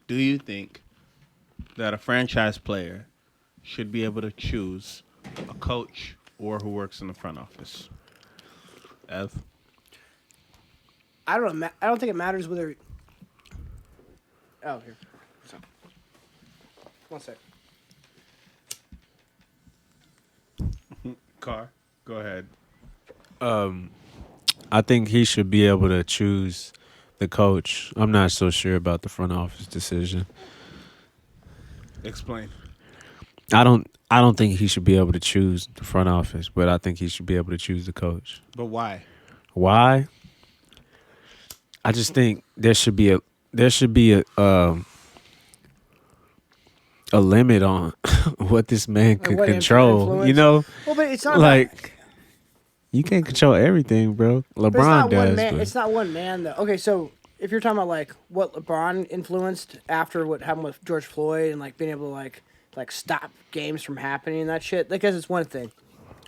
Do you think that a franchise player should be able to choose a coach or who works in the front office? Ev? I don't know. I don't think it matters whether. Oh, here. So, 1 sec. Carr, go ahead. I think he should be able to choose the coach. I'm not so sure about the front office decision. Explain. I don't think he should be able to choose the front office, but I think he should be able to choose the coach. But why? Why? I just think there should be a limit on what this man Like could what control. influence? You know, Well, but it's not like you can't control everything, bro. But it's LeBron not does. one man. But It's not one man though. Okay, so if you're talking about like what LeBron influenced after what happened with George Floyd and like being able to like stop games from happening and that shit, because it's one thing.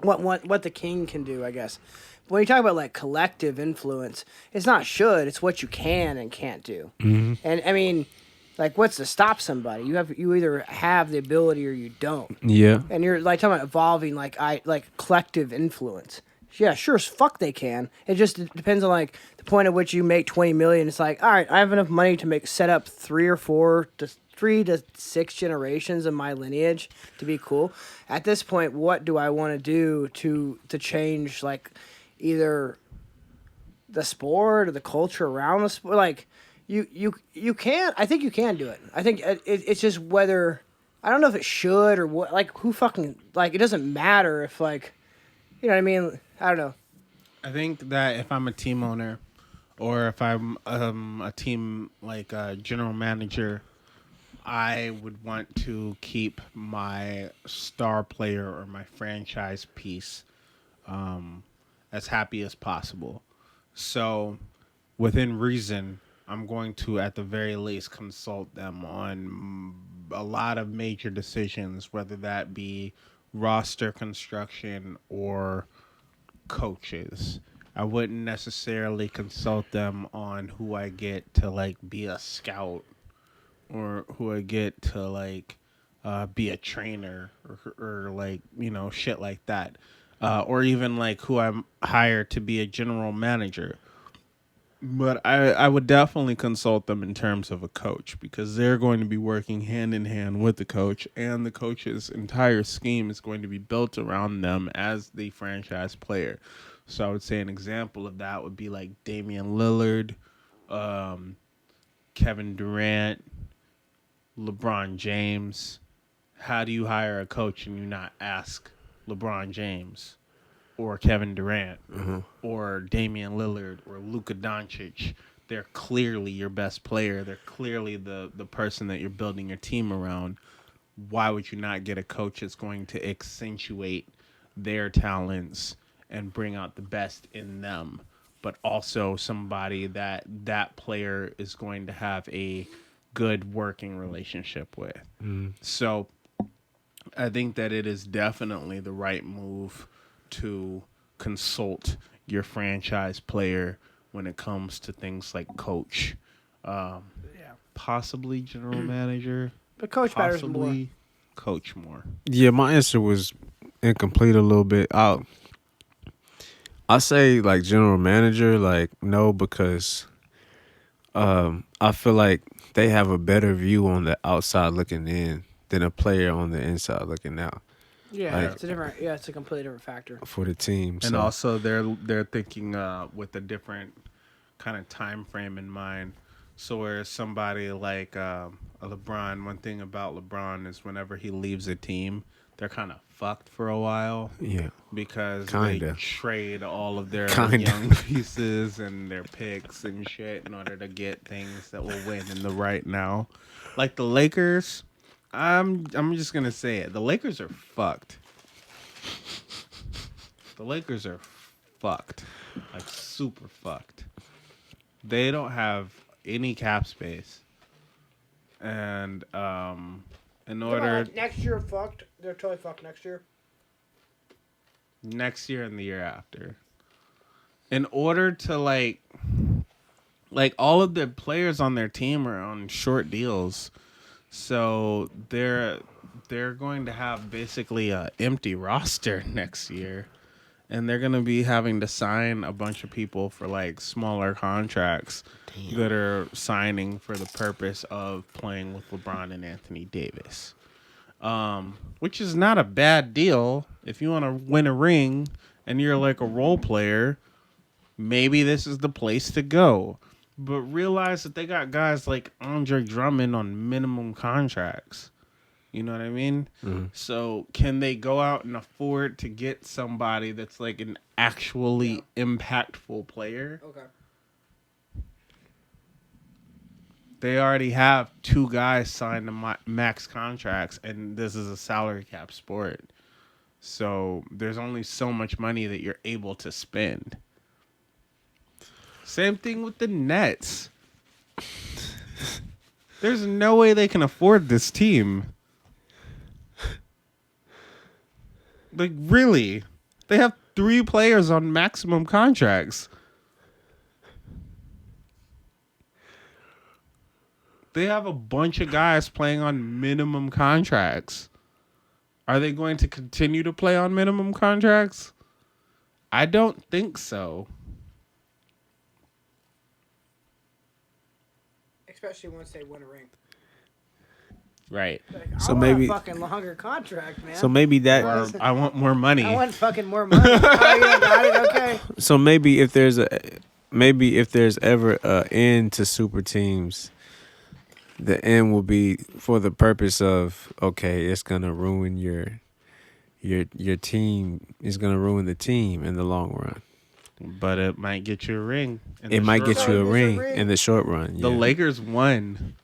What the king can do, I guess. But when you talk about like collective influence, it's not should. It's what you can and can't do. Mhm. And I mean, like, what's to stop somebody? You either have the ability or you don't. yeah, And you're like talking about evolving like collective influence. Yeah, sure as fuck they can. It just depends on like the point at which you make 20 million. It's like, all right, I have enough money to set up 3 to 6 generations of my lineage to be cool. At this point, what do I want to do to change like either the sport or the culture around the sport? Like you can. I think you can do it. I think it's just whether I don't know if it should or what. Like who fucking like it doesn't matter if like you know what I mean. I don't know. I think that if I'm a team owner or if I'm a team like a general manager, I would want to keep my star player or my franchise piece as happy as possible. So, within reason, I'm going to, at the very least, consult them on a lot of major decisions, whether that be roster construction or coaches. I wouldn't necessarily consult them on who I get to like be a scout or who I get to like be a trainer or like shit like that, or even like who I'm hired to be a general manager. But I would definitely consult them in terms of a coach because they're going to be working hand in hand with the coach, and the coach's entire scheme is going to be built around them as the franchise player. So I would say an example of that would be like Damian Lillard, Kevin Durant, LeBron James. How do you hire a coach and you not ask LeBron James or Kevin Durant or Damian Lillard or Luka Doncic? They're clearly your best player. They're clearly the person that you're building your team around. Why would you not get a coach that's going to accentuate their talents and bring out the best in them, but also somebody that player is going to have a good working relationship with? So I think that it is definitely the right move to consult your franchise player when it comes to things like coach, Yeah, possibly general manager, but coach matters more. possibly coach more. yeah. My answer was incomplete a little bit. I say like general manager, like no, because I feel like they have a better view on the outside looking in than a player on the inside looking out Yeah, Like- it's a different. Yeah, it's a completely different factor. for the team. And So also they're thinking with a different kind of time frame in mind. So whereas somebody like a LeBron, one thing about LeBron is whenever he leaves a team, they're kind of fucked for a while yeah, because they Kinda. trade all of their Kinda. young pieces and their picks and shit in order to get things that will win in the right now. Like the Lakers, I'm just gonna say it. The Lakers are fucked. The Lakers are fucked. Like super fucked. They don't have any cap space. And in order Next year, fucked. They're totally fucked next year. next year and the year after. In order to like like all of the players on their team are on short deals, so they're going to have basically a empty roster next year, and they're going to be having to sign a bunch of people for like smaller contracts that are signing for the purpose of playing with LeBron and Anthony Davis, which is not a bad deal if you want to win a ring and you're like a role player. Maybe this is the place to go. But realize that they got guys like Andre Drummond on minimum contracts. You know what I mean? Mm-hmm. So can they go out and afford to get somebody that's like an actually impactful player? Okay. They already have 2 guys signed to max contracts, and this is a salary cap sport. So there's only so much money that you're able to spend. Same thing with the Nets. There's no way they can afford this team. Like, really? They have 3 players on maximum contracts. They have a bunch of guys playing on minimum contracts. Are they going to continue to play on minimum contracts? I don't think so. Especially once they win a ring. Right. Like, So I want maybe- a fucking longer contract, man. So maybe that. Or I want more money. I want fucking more money. Oh, you got it? Okay. So maybe if there's ever a end to super teams, the end will be for the purpose of, okay, it's gonna ruin your team. It's gonna ruin the team in the long run. But it might get you a ring. It might get you a run. ring There's a ring. in the short run. The yeah. Lakers won.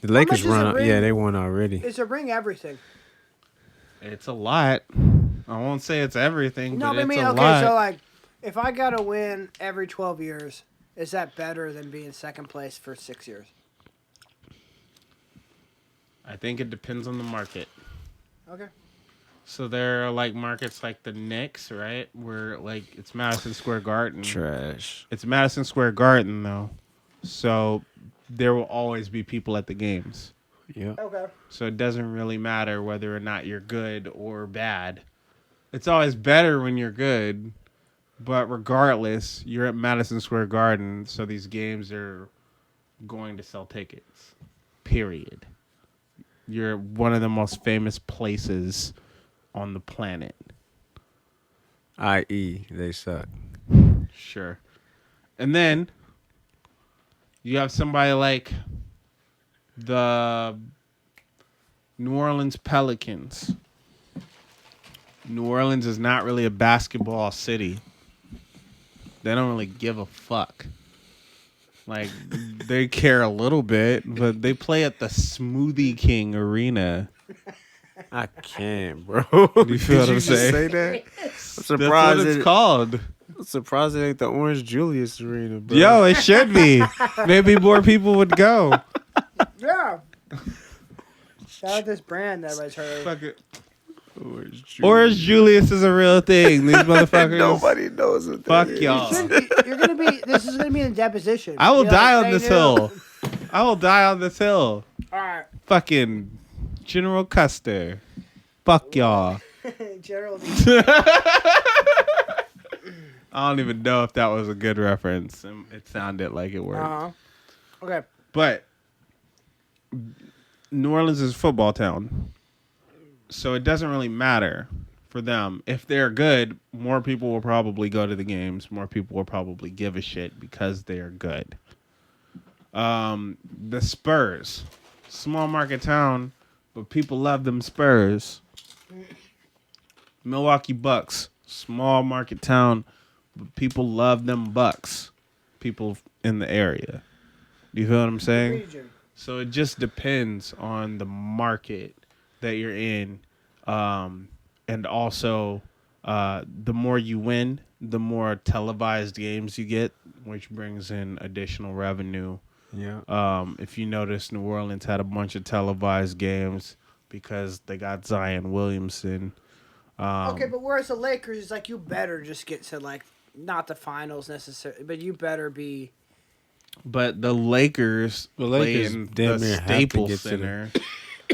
The Lakers much is a run. ring? Yeah, they won already. Is a ring everything? It's a lot. I won't say it's everything, No, but but I it's mean, a okay, lot. so like, if I gotta win every 12 years, is that better than being second place for 6 years? I think it depends on the market. Okay. So there are like markets like the Knicks, right? Where like it's Madison Square Garden. Trash. It's Madison Square Garden though. So there will always be people at the games. Yeah. Okay. So it doesn't really matter whether or not you're good or bad. It's always better when you're good, but regardless, you're at Madison Square Garden, so these games are going to sell tickets. Period. You're one of the most famous places on the planet. I.e., they suck. Sure. And then you have somebody like the New Orleans Pelicans. New Orleans is not really a basketball city. They don't really give a fuck. Like, they care a little bit, but they play at the Smoothie King Arena. I can't, bro. You feel what I'm just saying? say that? I'm That's surprised. what it's called. I'm surprised it ain't the Orange Julius Arena, bro. Yo, it should be. Maybe more people would go. Yeah. Shout out this brand that everybody's heard of. Fuck it. Orange Julius. Orange Julius is a real thing. These motherfuckers. Nobody knows what that Fuck is. y'all. You're gonna be. This is gonna be in deposition. I will You're die like, on they this knew. hill. I will die on this hill. All right. Fucking General Custer. Fuck y'all. General. I don't even know if that was a good reference. It sounded like it worked. Uh-huh. Okay. But New Orleans is a football town. So it doesn't really matter for them. If they're good, more people will probably go to the games. More people will probably give a shit because they are good. The Spurs. Small market town, but people love them Spurs. Milwaukee Bucks. Small market town, but people love them Bucks. People in the area. Do you feel what I'm saying? Region. So it just depends on the market that you're in. And also, the more you win, the more televised games you get, which brings in additional revenue. Yeah. If you notice, New Orleans had a bunch of televised games because they got Zion Williamson. Okay, but whereas the Lakers, it's like you better just get to like not the finals necessarily, but you better be But the Lakers play Lakers in damn the near have to Staples get to the- Center,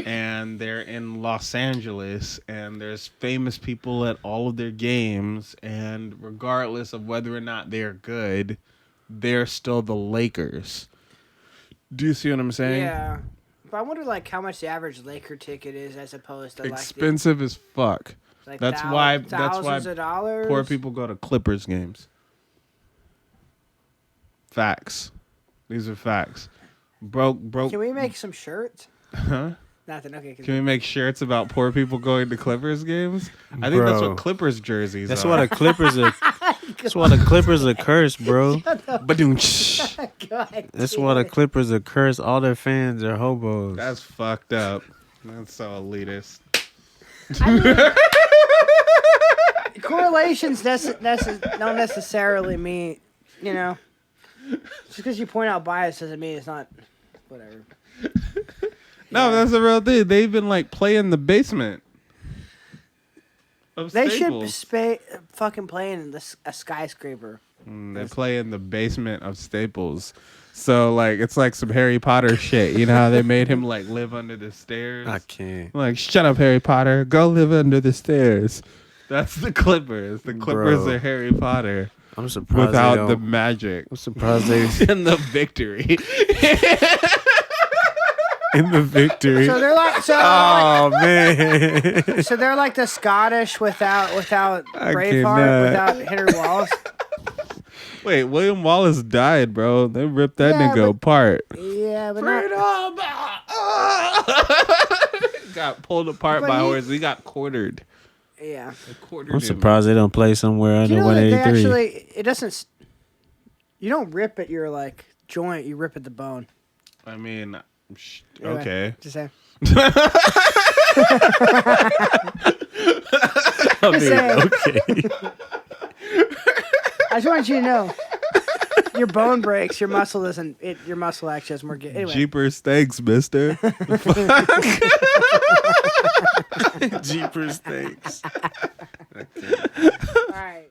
and they're in Los Angeles, and there's famous people at all of their games, and regardless of whether or not they're good, they're still the Lakers. Do you see what I'm saying? Yeah. But I wonder, like, how much the average Laker ticket is as opposed to, like, Expensive as fuck. like That's why thousands of dollars. poor people go to Clippers games. Facts. These are facts. Broke. Can we make some shirts? Huh? Nothing. Okay. Can we make shirts about poor people going to Clippers games? I think that's Bro. what Clippers jerseys That's are. why the Clippers are. That's why the Clippers are cursed, bro. Badoom. God, That's why the Clippers are cursed. All their fans are hobos. That's fucked up. That's so elitist. correlations don't necessarily mean, you know, just because you point out bias doesn't mean it's not whatever. No, that's a real thing. They've been like playing the basement of They Staples. should fucking play in a skyscraper. They play in the basement of Staples. So like it's like some Harry Potter shit. You know how they made him like live under the stairs? I can't. Like, shut up, Harry Potter. Go live under the stairs. That's the Clippers. The Clippers Bro. are Harry Potter I'm surprised without the magic I'm surprised they and the victory. in the victory. So they're like Oh man. so they're like the Scottish without I Braveheart, cannot. without Henry Wallace. Wait, William Wallace died, bro. They ripped that Yeah, nigga but- apart. Yeah, but not, Got pulled apart But by he- horses. He got quartered. yeah. They quartered I'm him. surprised they don't play somewhere under You know that they 183. actually it doesn't. You don't rip at your like joint. You rip at the bone. I mean, Anyway, okay. Just saying. I mean, saying. okay. I just want you to know. Your bone breaks. Your muscle doesn't. Your muscle actually has more. Anyway. Jeepers, thanks, mister. Jeepers, thanks. All right.